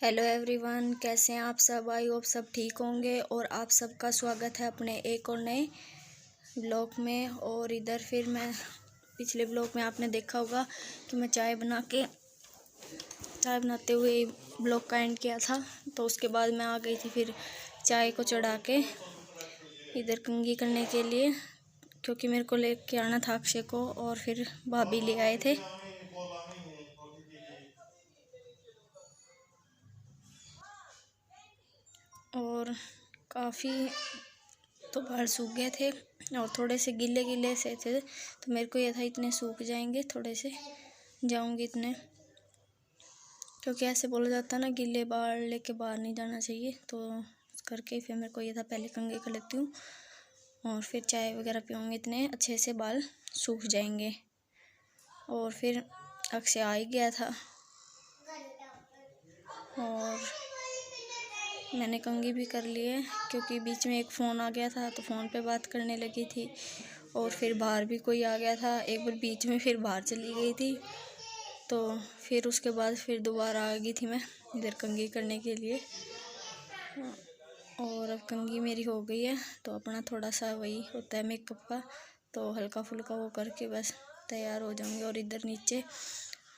Hello everyone, कैसे हैं आप सब। आई होप सब ठीक होंगे और आप सबका स्वागत है अपने एक और नए ब्लॉग में। और इधर फिर मैं पिछले ब्लॉग में आपने देखा होगा कि मैं चाय बनाते हुए ब्लॉग का एंड किया था। तो उसके बाद मैं आ गई थी फिर चाय को चढ़ा के इधर कंघी करने के लिए, क्योंकि मेरे को लेके आना था अक्षय को और फिर भाभी ले आए थे। और काफ़ी तो बाहर सूख गए थे और थोड़े से गिले गिले से थे, तो मेरे को ये था इतने सूख जाएंगे, थोड़े से जाऊंगी इतने, क्योंकि ऐसे बोला जाता है ना गिले बाल लेके बाहर नहीं जाना चाहिए। तो करके फिर मेरे को ये था पहले कंघी कर लेती हूँ और फिर चाय वगैरह पीऊँगी, इतने अच्छे से बाल सूख जाएंगे। और फिर अक्षय आ ही गया था और मैंने कंघी भी कर ली है, क्योंकि बीच में एक फ़ोन आ गया था तो फ़ोन पे बात करने लगी थी। और फिर बाहर भी कोई आ गया था एक बार बीच में, फिर बाहर चली गई थी। तो फिर उसके बाद फिर दोबारा आ गई थी मैं इधर कंघी करने के लिए। और अब कंघी मेरी हो गई है, तो अपना थोड़ा सा वही होता है मेकअप का, तो हल्का फुल्का वो करके बस तैयार हो जाऊँगी। और इधर नीचे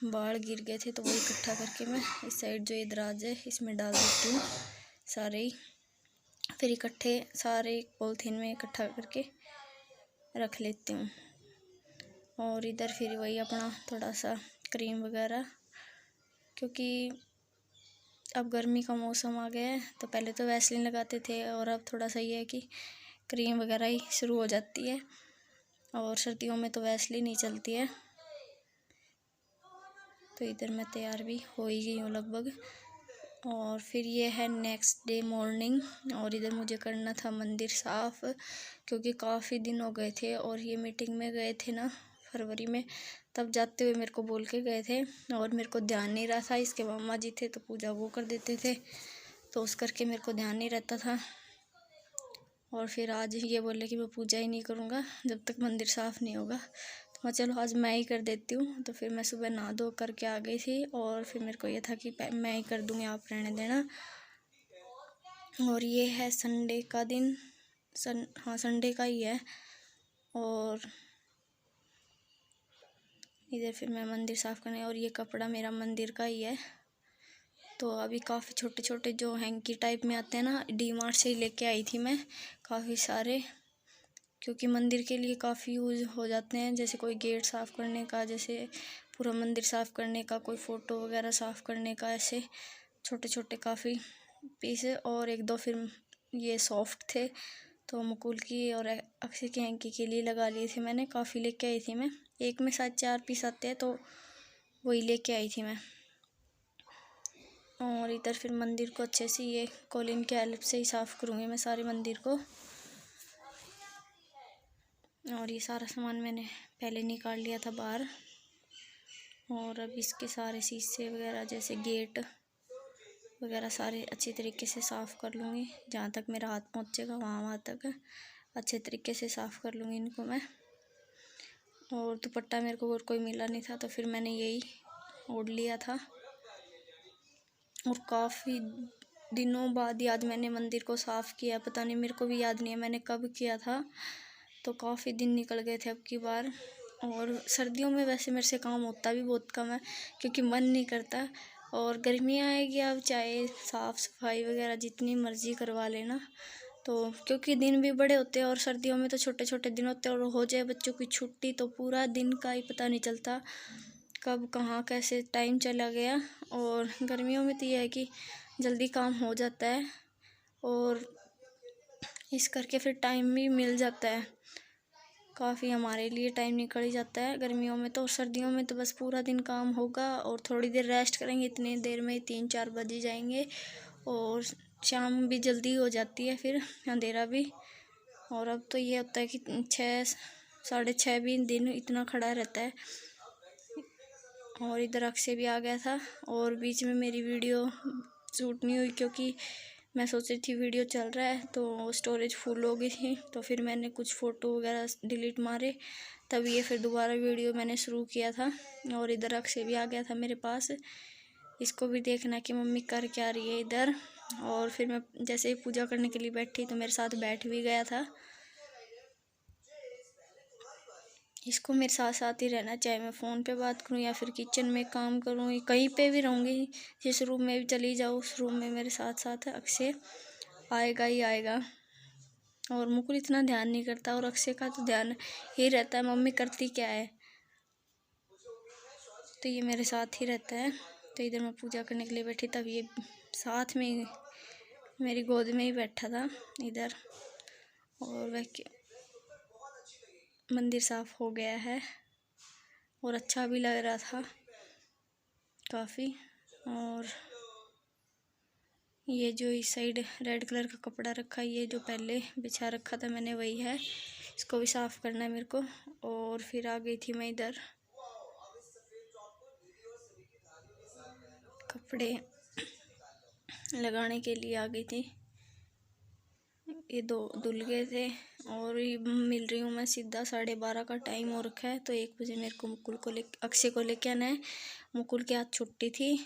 बाल गिर गए थे तो वो इकट्ठा करके मैं इस साइड जो ये दराज है इसमें डाल देती हूँ सारे ही, फिर इकट्ठे सारे पॉलीथीन में इकट्ठा करके रख लेती हूँ। और इधर फिर वही अपना थोड़ा सा क्रीम वगैरह, क्योंकि अब गर्मी का मौसम आ गया है, तो पहले तो वैसलीन लगाते थे और अब थोड़ा सा ये है कि क्रीम वगैरह ही शुरू हो जाती है। और सर्दियों में तो वैसलीन ही चलती है। तो इधर मैं तैयार भी हो ही गई हूँ लगभग। और फिर ये है नेक्स्ट डे मॉर्निंग, और इधर मुझे करना था मंदिर साफ़, क्योंकि काफ़ी दिन हो गए थे। और ये मीटिंग में गए थे ना फरवरी में, तब जाते हुए मेरे को बोल के गए थे और मेरे को ध्यान नहीं रहा था। इसके मामा जी थे तो पूजा वो कर देते थे, तो उस करके मेरे को ध्यान नहीं रहता था। और फिर आज ये बोले कि मैं पूजा ही नहीं करूँगा जब तक मंदिर साफ़ नहीं होगा। तो मैं चलो आज मैं ही कर देती हूँ। तो फिर मैं सुबह नहा धो करके आ गई थी और फिर मेरे को ये था कि मैं ही कर दूँगी, आप रहने देना। और ये है संडे का दिन, हाँ संडे का ही है। और इधर फिर मैं मंदिर साफ़ करने, और ये कपड़ा मेरा मंदिर का ही है। तो अभी काफ़ी छोटे छोटे जो हैंकी टाइप में आते हैं ना, डी मार्ट से ही लेके आई थी मैं काफ़ी सारे, क्योंकि मंदिर के लिए काफ़ी यूज़ हो जाते हैं। जैसे कोई गेट साफ़ करने का, जैसे पूरा मंदिर साफ़ करने का, कोई फ़ोटो वगैरह साफ़ करने का, ऐसे छोटे छोटे काफ़ी पीस। और एक दो फिर ये सॉफ्ट थे तो मुकुल की और अक्षय की हैंकी के लिए लगा लिए थे मैंने, काफ़ी लेके आई थी मैं। एक में शायद 4 पीस आते हैं, तो वही लेके आई थी मैं। और इधर फिर मंदिर को अच्छे से ये कॉलिन के हेल्प से ही साफ़ करूँगी मैं सारे मंदिर को। और ये सारा सामान मैंने पहले निकाल लिया था बाहर। और अब इसके सारे शीशे वगैरह जैसे गेट वगैरह सारे अच्छी तरीके से साफ़ कर लूँगी, जहाँ तक मेरा हाथ पहुँचेगा वहाँ तक अच्छे तरीके से साफ़ कर लूँगी इनको मैं। और दुपट्टा मेरे को और कोई मिला नहीं था, तो फिर मैंने यही ओढ़ लिया था। और काफ़ी दिनों बाद ही आज मैंने मंदिर को साफ़ किया, पता नहीं मेरे को भी याद नहीं है मैंने कब किया था। तो काफ़ी दिन निकल गए थे अब की बार। और सर्दियों में वैसे मेरे से काम होता भी बहुत कम है, क्योंकि मन नहीं करता। और गर्मियाँ आएगी अब चाहे साफ़ सफाई वगैरह जितनी मर्ज़ी करवा लेना, तो क्योंकि दिन भी बड़े होते हैं। और सर्दियों में तो छोटे छोटे दिन होते हैं, और हो जाए बच्चों की छुट्टी तो पूरा दिन का ही पता नहीं चलता कब कहाँ कैसे टाइम चला गया। और गर्मियों में तो ये है कि जल्दी काम हो जाता है और इस करके फिर टाइम भी मिल जाता है, काफ़ी हमारे लिए टाइम निकल ही जाता है गर्मियों में तो। और सर्दियों में तो बस पूरा दिन काम होगा और थोड़ी देर रेस्ट करेंगे, इतनी देर में 3-4 बज ही जाएंगे। और शाम भी जल्दी हो जाती है, फिर अंधेरा भी। और अब तो ये होता है कि 6-6:30 भी दिन इतना खड़ा रहता है। और इधर अक्षय भी आ गया था और बीच में मेरी वीडियो शूट नहीं हुई, क्योंकि मैं सोच रही थी वीडियो चल रहा है तो स्टोरेज फुल हो गई थी। तो फिर मैंने कुछ फ़ोटो वगैरह डिलीट मारे, तब ये फिर दोबारा वीडियो मैंने शुरू किया था। और इधर अक्षय भी आ गया था मेरे पास, इसको भी देखना कि मम्मी कर क्या रही है इधर। और फिर मैं जैसे ही पूजा करने के लिए बैठी तो मेरे साथ बैठ भी गया था। इसको मेरे साथ साथ ही रहना, चाहे मैं फ़ोन पे बात करूं या फिर किचन में काम करूं, कहीं पे भी रहूंगी। जिस रूम में भी चली जाऊँ उस रूम में मेरे साथ साथ अक्षय आएगा ही आएगा। और मुकुल इतना ध्यान नहीं करता, और अक्षय का तो ध्यान ही रहता है मम्मी करती क्या है, तो ये मेरे साथ ही रहता है। तो इधर मैं पूजा करने के लिए बैठी तब ये साथ में ही मेरी गोद में ही बैठा था इधर। और वह मंदिर साफ हो गया है और अच्छा भी लग रहा था काफ़ी। और ये जो इस साइड रेड कलर का कपड़ा रखा, ये जो पहले बिछा रखा था मैंने वही है, इसको भी साफ़ करना है मेरे को। और फिर आ गई थी मैं इधर कपड़े लगाने के लिए आ गई थी। ये दो धुल गए थे और ये मिल रही हूँ मैं सीधा 12:30 का टाइम हो रखा है। तो 1 बजे मेरे को अक्षय को लेके आना है। मुकुल के आज छुट्टी थी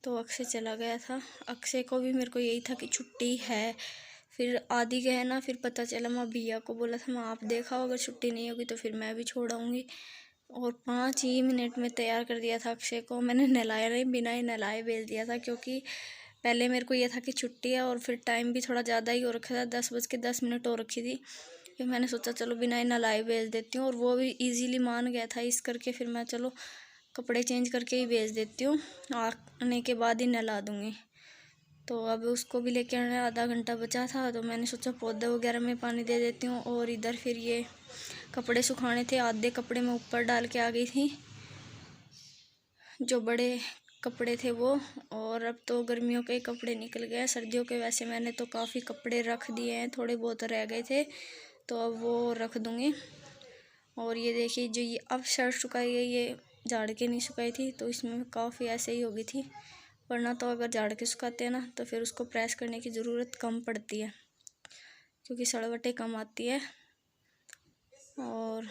तो अक्षय चला गया था। अक्षय को भी मेरे को यही था कि छुट्टी है, फिर आदि गए ना, फिर पता चला मैं भैया को बोला था मैं आप देखा अगर छुट्टी नहीं होगी तो फिर मैं भी छोड़ आऊँगी। और 5 ही मिनट में तैयार कर दिया था अक्षय को। मैंने नहलाया नहीं, बिना ही नहलाए भेज दिया था, क्योंकि पहले मेरे को ये था कि छुट्टी है और फिर टाइम भी थोड़ा ज़्यादा ही हो रखा था, 10:10 हो रखी थी। फिर मैंने सोचा चलो बिना ही नहलाए भेज देती हूँ, और वो भी इजीली मान गया था, इस करके फिर मैं चलो कपड़े चेंज करके ही भेज देती हूँ, आने के बाद ही नहला दूँगी। तो अब उसको भी लेके आने आधा घंटा बचा था, तो मैंने सोचा पौधे वगैरह में पानी दे देती हूँ। और इधर फिर ये कपड़े सुखाने थे, आधे कपड़े मैं ऊपर डाल के आ गई थी, जो बड़े कपड़े थे वो। और अब तो गर्मियों के कपड़े निकल गए, सर्दियों के वैसे मैंने तो काफ़ी कपड़े रख दिए हैं, थोड़े बहुत रह गए थे तो अब वो रख दूँगी। और ये देखिए जो ये अब शर्ट सुखाई है, ये झाड़ के नहीं सुखाई थी, तो इसमें काफ़ी ऐसे ही हो गई थी। वरना तो अगर झाड़ के सुखाते हैं ना तो फिर उसको प्रेस करने की ज़रूरत कम पड़ती है, क्योंकि सड़वटें कम आती है। और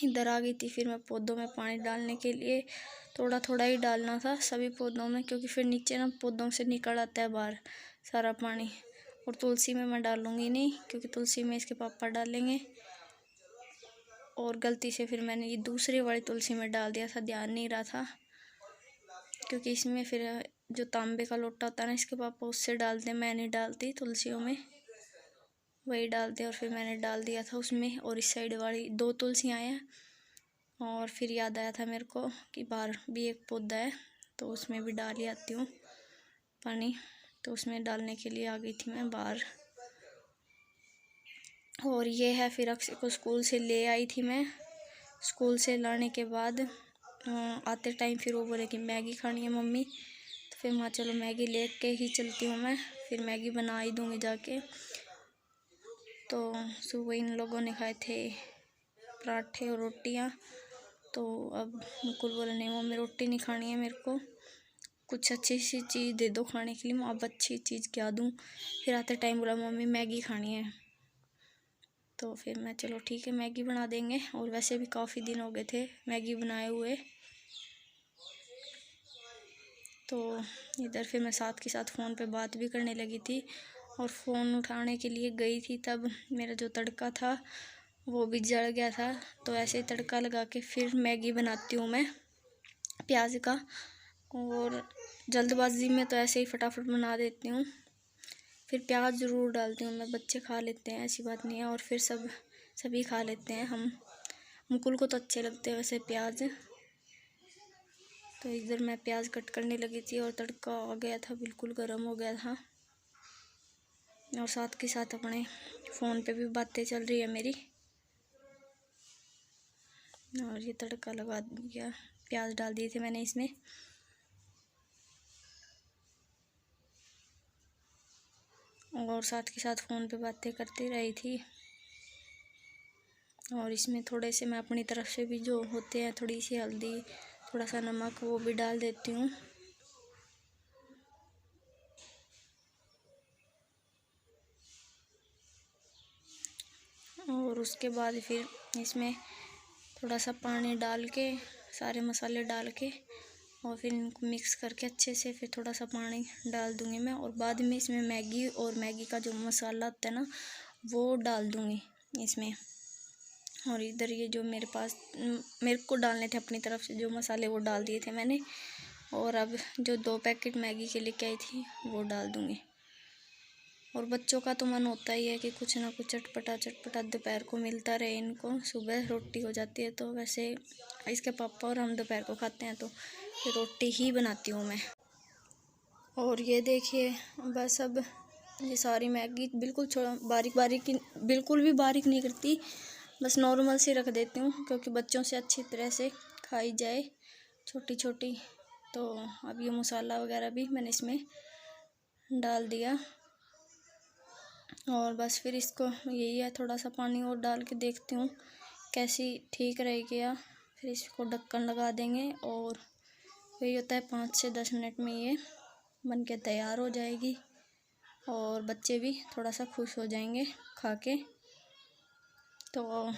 इधर आ गई थी फिर मैं पौधों में पानी डालने के लिए, थोड़ा थोड़ा ही डालना था सभी पौधों में, क्योंकि फिर नीचे ना पौधों से निकल आता है बाहर सारा पानी। और तुलसी में मैं डालूँगी नहीं, क्योंकि तुलसी में इसके पापा डालेंगे। और गलती से फिर मैंने ये दूसरी वाली तुलसी में डाल दिया था, ध्यान नहीं रहा था, क्योंकि इसमें फिर जो तांबे का लोटा होता है ना इसके पापा उससे डालते, मैं नहीं डालती तुलसियों में, वही डालते। और फिर मैंने डाल दिया था उसमें। और इस साइड वाली 2 तुलसियाँ हैं। और फिर याद आया था मेरे को कि बाहर भी एक पौधा है, तो उसमें भी डाल ही आती हूँ पानी, तो उसमें डालने के लिए आ गई थी मैं बाहर। और ये है फिर अक्षय को स्कूल से ले आई थी मैं। स्कूल से लाने के बाद आते टाइम फिर वो बोले कि मैगी खानी है मम्मी, तो फिर मैं चलो मैगी ले के ही चलती हूँ मैं, फिर मैगी बना ही दूँगी जाके। तो सुबह इन लोगों ने खाए थे पराठे और रोटियाँ, तो अब मुकुल बोले नहीं मम्मी रोटी नहीं खानी है, मेरे को कुछ अच्छी सी चीज़ दे दो खाने के लिए। मैं अब अच्छी चीज़ क्या दूँ, फिर आते टाइम बोला मम्मी मैगी खानी है, तो फिर मैं चलो ठीक है मैगी बना देंगे। और वैसे भी काफ़ी दिन हो गए थे मैगी बनाए हुए। तो इधर फिर मैं साथ के साथ फ़ोन पे बात भी करने लगी थी, और फ़ोन उठाने के लिए गई थी तब मेरा जो तड़का था वो भी जल गया था। तो ऐसे ही तड़का लगा के फिर मैगी बनाती हूँ मैं प्याज का, और जल्दबाजी में तो ऐसे ही फटाफट बना देती हूँ। फिर प्याज ज़रूर डालती हूँ मैं, बच्चे खा लेते हैं ऐसी बात नहीं है, और फिर सभी खा लेते हैं हम, मुकुल को तो अच्छे लगते हैं वैसे प्याज। तो इधर मैं प्याज कट करने लगी थी और तड़का आ गया था, बिल्कुल गर्म हो गया था। और साथ के साथ अपने फ़ोन पे भी बातें चल रही है मेरी। और ये तड़का लगा दिया, प्याज डाल दिए थे मैंने इसमें। और साथ के साथ फ़ोन पे बातें करती रही थी। और इसमें थोड़े से मैं अपनी तरफ से भी जो होते हैं, थोड़ी सी हल्दी, थोड़ा सा नमक, वो भी डाल देती हूँ। और उसके बाद फिर इसमें थोड़ा सा पानी डाल के, सारे मसाले डाल के और फिर इनको मिक्स करके अच्छे से फिर थोड़ा सा पानी डाल दूँगी मैं, और बाद में इसमें मैगी और मैगी का जो मसाला होता है ना वो डाल दूँगी इसमें। और इधर ये जो मेरे पास मेरे को डालने थे अपनी तरफ से जो मसाले वो डाल दिए थे मैंने। और अब जो 2 पैकेट मैगी के लेके आई थी वो डाल दूँगी। और बच्चों का तो मन होता ही है कि कुछ ना कुछ चटपटा दोपहर को मिलता रहे इनको। सुबह रोटी हो जाती है तो वैसे इसके पापा और हम दोपहर को खाते हैं तो फिर रोटी ही बनाती हूँ मैं। और ये देखिए बस अब ये सारी मैगी बिल्कुल बारीक बारीक बिल्कुल भी बारीक नहीं करती, बस नॉर्मल से रख देती हूँ क्योंकि बच्चों से अच्छी तरह से खाई जाए छोटी छोटी। तो अब ये मसाला वगैरह भी मैंने इसमें डाल दिया और बस फिर इसको यही है, थोड़ा सा पानी और डाल के देखती हूँ कैसी ठीक रहेगी या फिर इसको ढक्कन लगा देंगे। और यही होता है 5 से 10 मिनट में ये बन के तैयार हो जाएगी और बच्चे भी थोड़ा सा खुश हो जाएंगे खा के। तो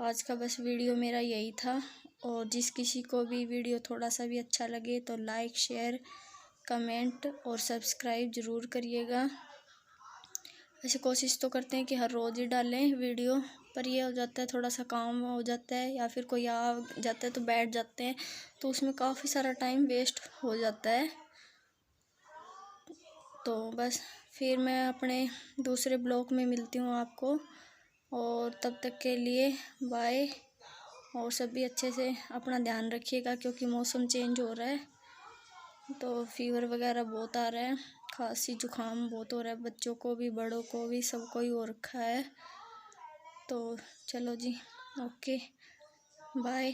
आज का बस वीडियो मेरा यही था। और जिस किसी को भी वीडियो थोड़ा सा भी अच्छा लगे तो लाइक शेयर कमेंट और सब्सक्राइब ज़रूर करिएगा। ऐसे कोशिश तो करते हैं कि हर रोज़ ही डालें वीडियो, पर ये हो जाता है थोड़ा सा काम हो जाता है या फिर कोई आ जाता है तो बैठ जाते हैं तो उसमें काफ़ी सारा टाइम वेस्ट हो जाता है। तो बस फिर मैं अपने दूसरे ब्लॉग में मिलती हूँ आपको, और तब तक के लिए बाय। और सभी अच्छे से अपना ध्यान रखिएगा क्योंकि मौसम चेंज हो रहा है तो फीवर वगैरह बहुत आ रहा है, खांसी जुकाम बहुत हो रहा है, बच्चों को भी बड़ों को भी सबको ही हो रखा है। तो चलो जी, ओके बाय।